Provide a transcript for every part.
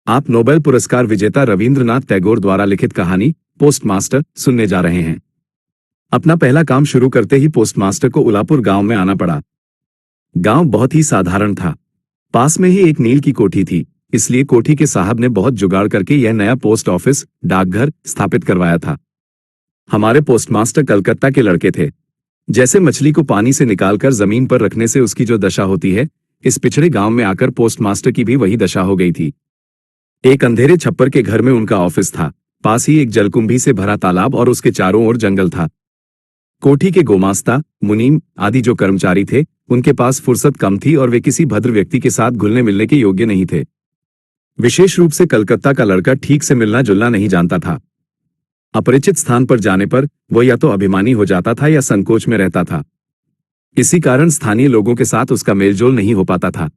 आप नोबेल पुरस्कार विजेता रविंद्रनाथ टैगोर द्वारा लिखित कहानी पोस्टमास्टर सुनने जा रहे हैं। अपना पहला काम शुरू करते ही पोस्टमास्टर को उलापुर गांव में आना पड़ा। गांव बहुत ही साधारण था। पास में ही एक नील की कोठी थी, इसलिए कोठी के साहब ने बहुत जुगाड़ करके यह नया पोस्ट ऑफिस डाकघर स्थापित करवाया था। हमारे पोस्टमास्टर कलकत्ता के लड़के थे। जैसे मछली को पानी से निकालकर जमीन पर रखने से उसकी जो दशा होती है, इस पिछड़े गांव में आकर पोस्टमास्टर की भी वही दशा हो गई थी। एक अंधेरे छप्पर के घर में उनका ऑफिस था। पास ही एक जलकुंभी से भरा तालाब और उसके चारों ओर जंगल था। कोठी के गोमास्ता, मुनीम आदि जो कर्मचारी थे, उनके पास फुर्सत कम थी और वे किसी भद्र व्यक्ति के साथ घुलने मिलने के योग्य नहीं थे। विशेष रूप से कलकत्ता का लड़का ठीक से मिलना जुलना नहीं जानता था। अपरिचित स्थान पर जाने पर वह या तो अभिमानी हो जाता था या संकोच में रहता था। इसी कारण स्थानीय लोगों के साथ उसका मेलजोल नहीं हो पाता था।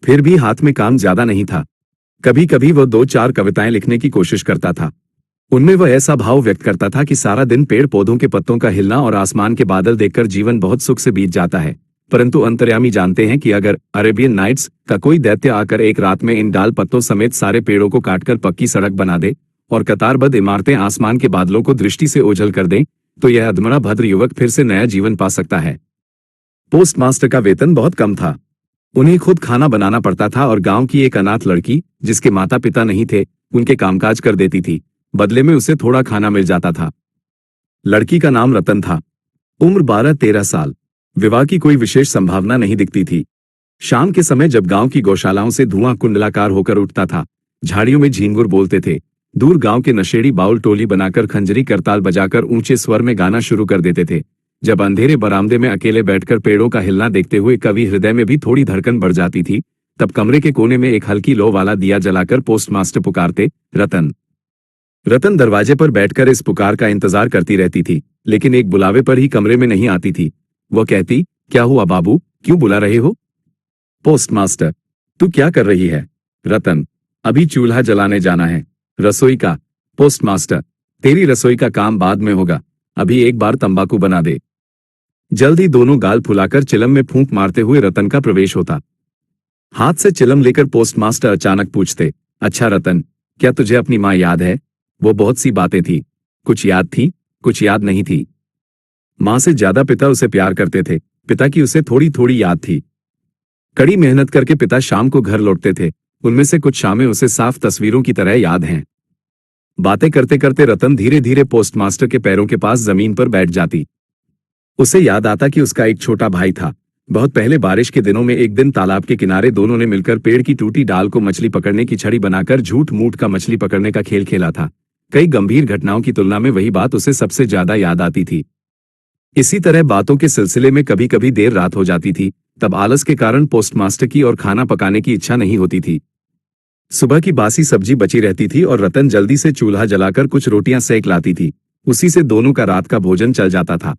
फिर भी हाथ में काम ज्यादा नहीं था। कभी कभी वह 2-4 कविताएं लिखने की कोशिश करता था। उनमें वह ऐसा भाव व्यक्त करता था कि सारा दिन पेड़ पौधों के पत्तों का हिलना और आसमान के बादल देखकर जीवन बहुत सुख से बीत जाता है, परंतु अंतर्यामी जानते हैं कि अगर अरेबियन नाइट्स का कोई दैत्य आकर एक रात में इन डाल पत्तों समेत सारे पेड़ों को काटकर पक्की सड़क बना दे और कतारबद्ध इमारतें आसमान के बादलों को दृष्टि से ओझल कर दें, तो यह अधमरा भद्र युवक फिर से नया जीवन पा सकता है। पोस्टमास्टर का वेतन बहुत कम था। उन्हें खुद खाना बनाना पड़ता था और गांव की एक अनाथ लड़की, जिसके माता पिता नहीं थे, उनके कामकाज कर देती थी। बदले में उसे थोड़ा खाना मिल जाता था। लड़की का नाम रतन था। उम्र 12-13 साल। विवाह की कोई विशेष संभावना नहीं दिखती थी। शाम के समय जब गांव की गौशालाओं से धुआं कुंडलाकार होकर उठता था, झाड़ियों में झींगुर बोलते थे, दूर गांव के नशेड़ी बाउल टोली बनाकर खंजरी करताल बजाकर ऊंचे स्वर में गाना शुरू कर देते थे। जब अंधेरे बरामदे में अकेले बैठकर पेड़ों का हिलना देखते हुए कवि हृदय में भी थोड़ी धड़कन बढ़ जाती थी, तब कमरे के कोने में एक हल्की लो वाला दिया जलाकर पोस्टमास्टर पुकारते, रतन। रतन दरवाजे पर बैठकर इस पुकार का इंतजार करती रहती थी, लेकिन एक बुलावे पर ही कमरे में नहीं आती थी। वह कहती, क्या हुआ बाबू, क्यों बुला रहे हो? पोस्टमास्टर, तू क्या कर रही है? रतन, अभी चूल्हा जलाने जाना है। रसोई का? पोस्टमास्टर, तेरी रसोई का काम बाद में होगा, अभी एक बार तंबाकू बना दे। जल्दी दोनों गाल फुलाकर चिलम में फूंक मारते हुए रतन का प्रवेश होता। हाथ से चिलम लेकर पोस्टमास्टर अचानक पूछते, अच्छा रतन, क्या तुझे अपनी माँ याद है? वो बहुत सी बातें थी, कुछ याद थी, कुछ याद नहीं थी। माँ से ज्यादा पिता उसे प्यार करते थे, पिता की उसे थोड़ी थोड़ी याद थी। कड़ी मेहनत करके पिता शाम को घर लौटते थे, उनमें से कुछ शामें उसे साफ तस्वीरों की तरह याद हैं। बातें करते करते रतन धीरे धीरे पोस्टमास्टर के पैरों के पास जमीन पर बैठ जाती। उसे याद आता कि उसका एक छोटा भाई था। बहुत पहले बारिश के दिनों में एक दिन तालाब के किनारे दोनों ने मिलकर पेड़ की टूटी डाल को मछली पकड़ने की छड़ी बनाकर झूठ मूठ का मछली पकड़ने का खेल खेला था। कई गंभीर घटनाओं की तुलना में वही बात उसे सबसे ज्यादा याद आती थी। इसी तरह बातों के सिलसिले में कभी कभी देर रात हो जाती थी, तब आलस के कारण पोस्टमास्टर की और खाना पकाने की इच्छा नहीं होती थी। सुबह की बासी सब्जी बची रहती थी और रतन जल्दी से चूल्हा जलाकर कुछ रोटियां सेक लाती थी। उसी से दोनों का रात का भोजन चल जाता था।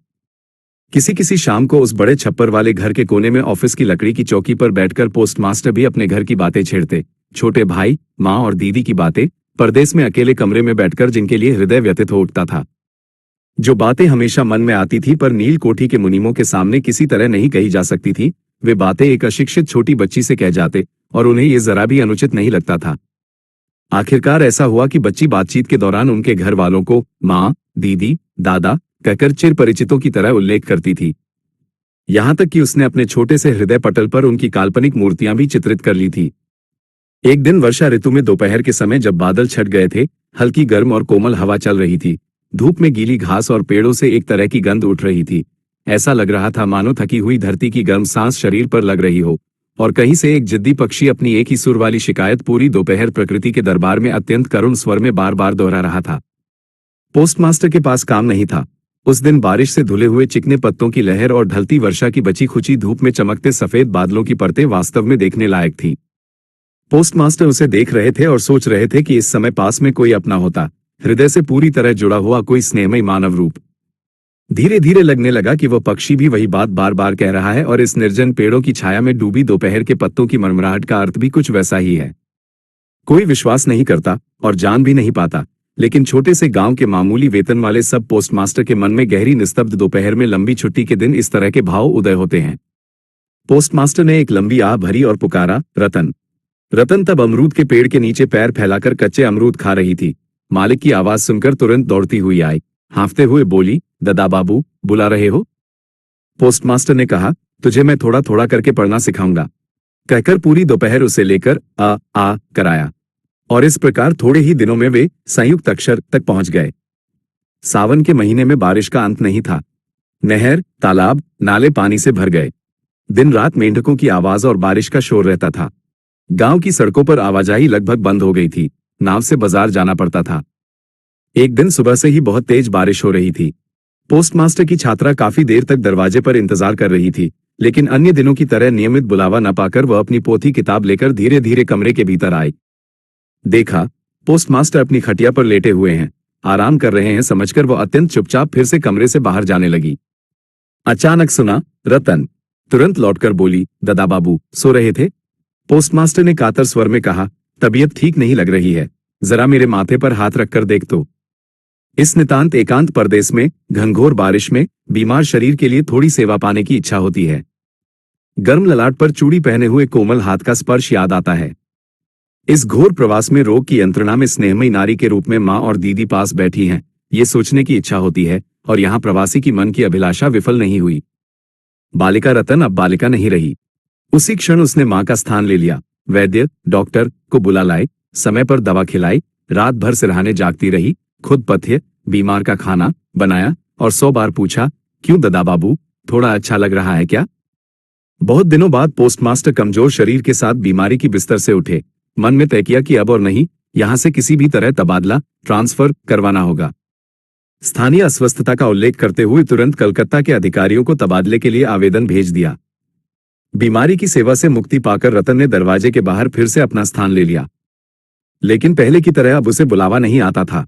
किसी किसी शाम को उस बड़े छप्पर वाले घर के कोने में ऑफिस की लकड़ी की चौकी पर बैठकर पोस्टमास्टर भी अपने घर की बातें छेड़ते, छोटे भाई, माँ और दीदी की बातें, परदेश में अकेले कमरे में बैठकर जिनके लिए हृदय व्यथित हो उठता था। जो बातें हमेशा मन में आती थी पर नील कोठी के मुनीमों के सामने किसी तरह नहीं कही जा सकती थी, वे बातें एक अशिक्षित छोटी बच्ची से कह जाते और उन्हें ये जरा भी अनुचित नहीं लगता था। आखिरकार ऐसा हुआ कि बच्ची बातचीत के दौरान उनके घर वालों को माँ, दीदी, दादा कहकर चिर परिचितों की तरह उल्लेख करती थी। यहां तक कि उसने अपने छोटे से हृदय पटल पर उनकी काल्पनिक मूर्तियां भी चित्रित कर ली थी। एक दिन वर्षा ऋतु में दोपहर के समय जब बादल छट गए थे, हल्की गर्म और कोमल हवा चल रही थी। धूप में गीली घास और पेड़ों से एक तरह की गंध उठ रही थी। ऐसा लग रहा था मानो थकी हुई धरती की गर्म सांस शरीर पर लग रही हो, और कहीं से एक जिद्दी पक्षी अपनी एक ही सुर वाली शिकायत पूरी दोपहर प्रकृति के दरबार में अत्यंत करुण स्वर में बार बार दोहरा रहा था। पोस्टमास्टर के पास काम नहीं था। उस दिन बारिश से धुले हुए चिकने पत्तों की लहर और ढलती वर्षा की बची खुची धूप में चमकते सफेद बादलों की परतें वास्तव में देखने लायक थी। पोस्टमास्टर उसे देख रहे थे और सोच रहे थे कि इस समय पास में कोई अपना होता, हृदय से पूरी तरह जुड़ा हुआ कोई स्नेहमयी मानव रूप। धीरे धीरे लगने लगा कि वह पक्षी भी वही बात बार बार कह रहा है और इस निर्जन पेड़ों की छाया में डूबी दोपहर के पत्तों की मरमराहट का अर्थ भी कुछ वैसा ही है। कोई विश्वास नहीं करता और जान भी नहीं पाता, लेकिन छोटे से गांव के मामूली वेतन वाले सब पोस्टमास्टर के मन में गहरी निस्तब्ध दोपहर में लंबी छुट्टी के दिन इस तरह के भाव उदय होते हैं। पोस्टमास्टर ने एक लंबी आह भरी और पुकारा, रतन। रतन तब अमरूद के पेड़ के नीचे पैर फैलाकर कच्चे अमरूद खा रही थी। मालिक की आवाज सुनकर तुरंत दौड़ती हुई आई, हांफते हुए बोली, ददा बाबू बुला रहे हो? पोस्टमास्टर ने कहा, तुझे मैं थोड़ा थोड़ा करके पढ़ना सिखाऊंगा, कहकर पूरी दोपहर उसे लेकर आ कराया, और इस प्रकार थोड़े ही दिनों में वे संयुक्त अक्षर तक पहुंच गए। सावन के महीने में बारिश का अंत नहीं था। नहर, तालाब, नाले पानी से भर गए। दिन रात मेंढकों की आवाज और बारिश का शोर रहता था। गांव की सड़कों पर आवाजाही लगभग बंद हो गई थी। नाव से बाजार जाना पड़ता था। एक दिन सुबह से ही बहुत तेज बारिश हो रही थी। पोस्टमास्टर की छात्रा काफी देर तक दरवाजे पर इंतजार कर रही थी, लेकिन अन्य दिनों की तरह नियमित बुलावा न पाकर वह अपनी पोथी किताब लेकर धीरे धीरे कमरे के भीतर आई। देखा, पोस्टमास्टर अपनी खटिया पर लेटे हुए हैं, आराम कर रहे हैं समझकर वह अत्यंत चुपचाप फिर से कमरे से बाहर जाने लगी। अचानक सुना, रतन। तुरंत लौटकर बोली, ददा बाबू सो रहे थे? पोस्टमास्टर ने कातर स्वर में कहा, तबीयत ठीक नहीं लग रही है, जरा मेरे माथे पर हाथ रखकर देख तो। इस नितांत एकांत परदेश में, घनघोर बारिश में बीमार शरीर के लिए थोड़ी सेवा पाने की इच्छा होती है। गर्म ललाट पर चूड़ी पहने हुए कोमल हाथ का स्पर्श याद आता है। इस घोर प्रवास में रोग की यंत्रणा में स्नेहमयी नारी के रूप में माँ और दीदी पास बैठी हैं, ये सोचने की इच्छा होती है, और यहाँ प्रवासी की मन की अभिलाषा विफल नहीं हुई। बालिका रतन अब बालिका नहीं रही। उसी क्षण उसने माँ का स्थान ले लिया। वैद्य, डॉक्टर को बुला लाए, समय पर दवा खिलाई, रात भर सिरहाने जागती रही, खुद पथ्य, बीमार का खाना बनाया और 100 बार पूछा, क्यों ददा बाबू, थोड़ा अच्छा लग रहा है क्या? बहुत दिनों बाद पोस्टमास्टर कमजोर शरीर के साथ बीमारी की बिस्तर से उठे। मन में तय किया कि अब और नहीं, यहां से किसी भी तरह तबादला, ट्रांसफर करवाना होगा। स्थानीय अस्वस्थता का उल्लेख करते हुए तुरंत कलकत्ता के अधिकारियों को तबादले के लिए आवेदन भेज दिया। बीमारी की सेवा से मुक्ति पाकर रतन ने दरवाजे के बाहर फिर से अपना स्थान ले लिया, लेकिन पहले की तरह अब उसे बुलावा नहीं आता था।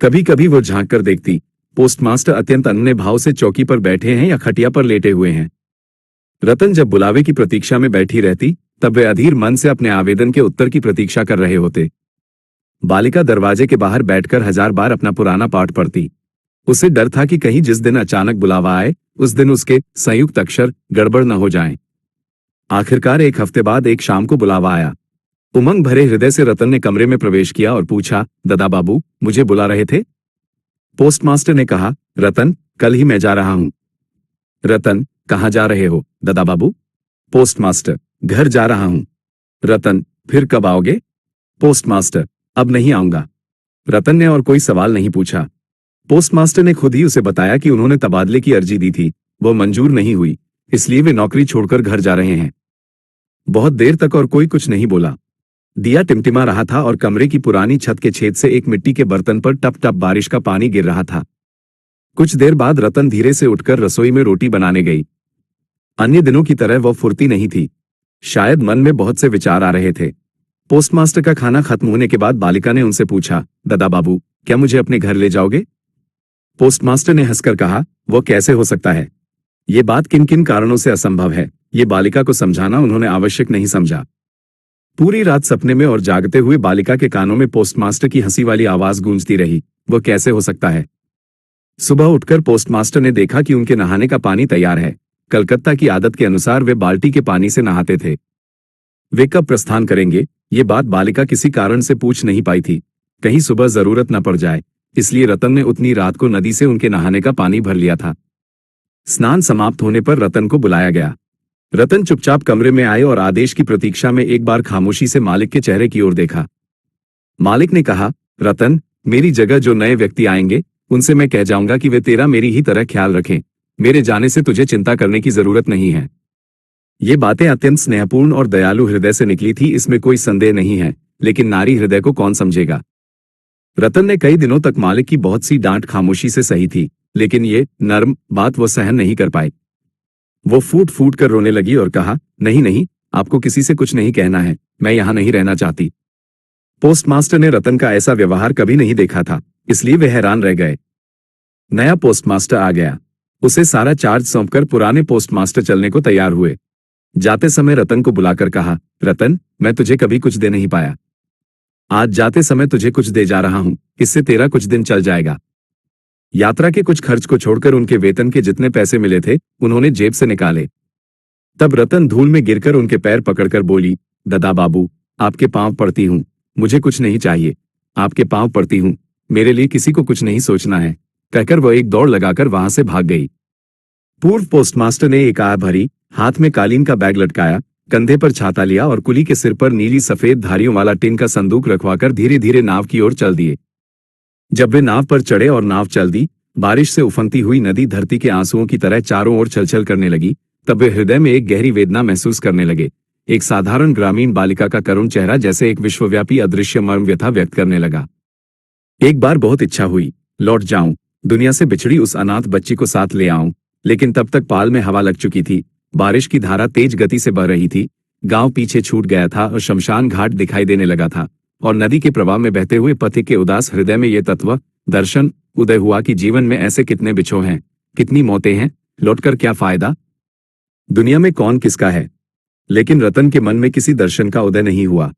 कभी कभी वो झांक कर देखती, पोस्टमास्टर अत्यंत अन्य भाव से चौकी पर बैठे हैं या खटिया पर लेटे हुए हैं। रतन जब बुलावे की प्रतीक्षा में बैठी रहती, तब वे अधीर मन से अपने आवेदन के उत्तर की प्रतीक्षा कर रहे होते। बालिका दरवाजे के बाहर बैठकर 1000 बार अपना पुराना पाठ पढ़ती। उसे डर था कि कहीं जिस दिन अचानक बुलावा आए, उस दिन उसके संयुक्त अक्षर गड़बड़ न हो जाएं। आखिरकार एक हफ्ते बाद एक शाम को बुलावा आया। उमंग भरे हृदय से रतन ने कमरे में प्रवेश किया और पूछा, ददा बाबू मुझे बुला रहे थे? पोस्टमास्टर ने कहा, रतन कल ही मैं जा रहा हूं। रतन, कहाँ जा रहे हो ददा बाबू? पोस्टमास्टर, घर जा रहा हूं। रतन, फिर कब आओगे? पोस्टमास्टर, अब नहीं आऊंगा। रतन ने और कोई सवाल नहीं पूछा। पोस्टमास्टर ने खुद ही उसे बताया कि उन्होंने तबादले की अर्जी दी थी, वो मंजूर नहीं हुई, इसलिए वे नौकरी छोड़कर घर जा रहे हैं। बहुत देर तक और कोई कुछ नहीं बोला। दिया टिमटिमा रहा था और कमरे की पुरानी छत के छेद से एक मिट्टी के बर्तन पर टप टप बारिश का पानी गिर रहा था। कुछ देर बाद रतन धीरे से उठकर रसोई में रोटी बनाने गई। अन्य दिनों की तरह वह फुर्ती नहीं थी। शायद मन में बहुत से विचार आ रहे थे। पोस्टमास्टर का खाना खत्म होने के बाद बालिका ने उनसे पूछा, ददा बाबू क्या मुझे अपने घर ले जाओगे? पोस्टमास्टर ने हंसकर कहा, वो कैसे हो सकता है? ये बात किन किन कारणों से असंभव है, ये बालिका को समझाना उन्होंने आवश्यक नहीं समझा। पूरी रात सपने में और जागते हुए बालिका के कानों में पोस्टमास्टर की हंसी वाली आवाज गूंजती रही, वो कैसे हो सकता है? सुबह उठकर पोस्टमास्टर ने देखा कि उनके नहाने का पानी तैयार है। कलकत्ता की आदत के अनुसार वे बाल्टी के पानी से नहाते थे। वे कब प्रस्थान करेंगे, ये बात बालिका किसी कारण से पूछ नहीं पाई थी। कहीं सुबह जरूरत न पड़ जाए, इसलिए रतन ने उतनी रात को नदी से उनके नहाने का पानी भर लिया था। स्नान समाप्त होने पर रतन को बुलाया गया। रतन चुपचाप कमरे में आए और आदेश की प्रतीक्षा में एक बार खामोशी से मालिक के चेहरे की ओर देखा। मालिक ने कहा, रतन, मेरी जगह जो नए व्यक्ति आएंगे उनसे मैं कह जाऊंगा कि वे तेरा मेरी ही तरह ख्याल रखें। मेरे जाने से तुझे चिंता करने की जरूरत नहीं है। ये बातें अत्यंत स्नेहपूर्ण और दयालु हृदय से निकली थी, इसमें कोई संदेह नहीं है, लेकिन नारी हृदय को कौन समझेगा? रतन ने कई दिनों तक मालिक की बहुत सी डांट खामोशी से सही थी, लेकिन ये नर्म बात वो सहन नहीं कर पाई। वो फूट फूट कर रोने लगी और कहा, नहीं नहीं, आपको किसी से कुछ नहीं कहना है, मैं यहां नहीं रहना चाहती। पोस्टमास्टर ने रतन का ऐसा व्यवहार कभी नहीं देखा था, इसलिए वे हैरान रह गए। नया पोस्टमास्टर आ गया। उसे सारा चार्ज सौंपकर पुराने पोस्टमास्टर चलने को तैयार हुए। जाते समय रतन को बुलाकर कहा, रतन, मैं तुझे कभी कुछ दे नहीं पाया, आज जाते समय तुझे कुछ दे जा रहा हूं, इससे तेरा कुछ दिन चल जाएगा। यात्रा के कुछ खर्च को छोड़कर उनके वेतन के जितने पैसे मिले थे उन्होंने जेब से निकाले। तब रतन धूल में गिरकर उनके पैर पकड़कर बोली, ददा बाबू, आपके पांव पड़ती हूँ, मुझे कुछ नहीं चाहिए। आपके पांव पड़ती हूँ, मेरे लिए किसी को कुछ नहीं सोचना है, कहकर वह एक दौड़ लगाकर वहां से भाग गई। पूर्व पोस्टमास्टर ने एक आह भरी, हाथ में कालीन का बैग लटकाया, कंधे पर छाता लिया और कुली के सिर पर नीली सफेद धारियों वाला टिन का संदूक रखवाकर धीरे धीरे नाव की ओर चल दिए। जब वे नाव पर चढ़े और नाव चल दी, बारिश से उफनती हुई नदी धरती के आंसुओं की तरह चारों ओर छलछल करने लगी, तब वे हृदय में एक गहरी वेदना महसूस करने लगे। एक साधारण ग्रामीण बालिका का करुण चेहरा जैसे एक विश्वव्यापी अदृश्य मर्म व्यथा व्यक्त करने लगा। एक बार बहुत इच्छा हुई, लौट जाऊं, दुनिया से बिछड़ी उस अनाथ बच्ची को साथ ले आऊं, लेकिन तब तक पाल में हवा लग चुकी थी, बारिश की धारा तेज गति से बह रही थी, गांव पीछे छूट गया था और शमशान घाट दिखाई देने लगा था, और नदी के प्रवाह में बहते हुए पथिक के उदास हृदय में ये तत्व दर्शन उदय हुआ कि जीवन में ऐसे कितने बिछोह हैं, कितनी मौतें हैं, लौटकर क्या फायदा, दुनिया में कौन किसका है। लेकिन रतन के मन में किसी दर्शन का उदय नहीं हुआ।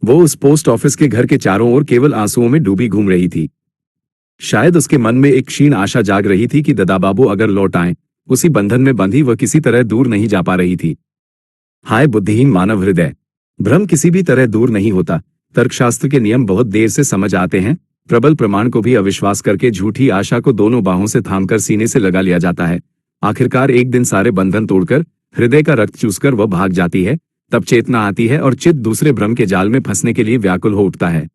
वो उस पोस्ट ऑफिस के घर के चारों ओर केवल आंसुओं में डूबी घूम रही थी। शायद उसके मन में एक क्षीण आशा जाग रही थी कि ददाबाबू अगर लौट आए, उसी बंधन में बंधी वह किसी तरह दूर नहीं जा पा रही थी। हाय बुद्धिहीन मानव हृदय, भ्रम किसी भी तरह दूर नहीं होता। तर्कशास्त्र के नियम बहुत देर से समझ आते हैं। प्रबल प्रमाण को भी अविश्वास करके झूठी आशा को दोनों बाहों से थामकर सीने से लगा लिया जाता है। आखिरकार एक दिन सारे बंधन तोड़कर, हृदय का रक्त चूसकर वह भाग जाती है। तब चेतना आती है और चित्त दूसरे भ्रम के जाल में फंसने के लिए व्याकुल हो उठता है।